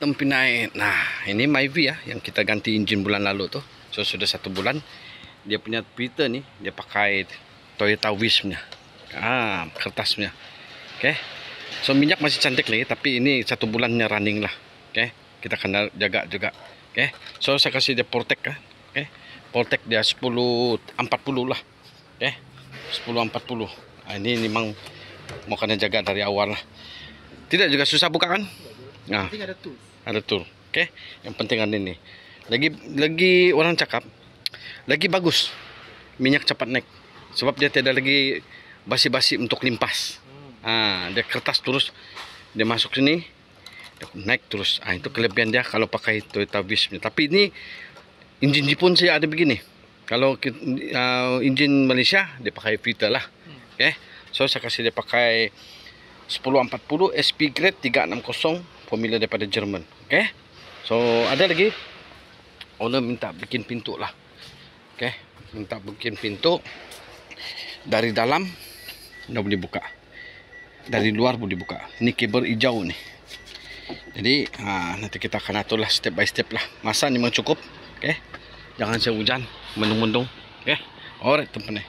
Tempinai. Nah, ini Myvi ya, yang kita ganti engine bulan lalu tuh. So sudah 1 bulan. Dia punya Twitter nih, dia pakai Toyota Wish nya. Kertasnya. Oke. So minyak masih cantik lagi, tapi ini 1 bulannya running lah. Oke. Kita kena jaga juga. Oke. So saya kasih dia Portek kan. Oke. Portek dia 1040 lah. Oke. 1040. Ini memang mau kena jaga dari awal lah. Tidak juga susah buka kan? Nah, ada tool. Oke. Yang penting ada ini. Lagi orang cakap lagi bagus. Minyak cepat naik. Sebab dia tidak lagi basi-basi untuk limpas. Dia kertas terus dia masuk sini, dia naik terus. Itu kelebihan dia kalau pakai Toyota Wish. Tapi ini engine Jepun saya ada begini. Kalau engine Malaysia dia pakai Vita lah. Oke. So saya kasih dia pakai 1040 SP grade 360 formula daripada Jerman. Oke. So ada lagi owner minta bikin pintu lah. Oke, minta bikin pintu dari dalam dah boleh buka, dari luar boleh buka. Ini kabel hijau nih. Jadi nanti kita akan atur lah step by step lah. Masa ni memang cukup. Oke, jangan sehujan mendung-mendung. Oke, alright teman-teman.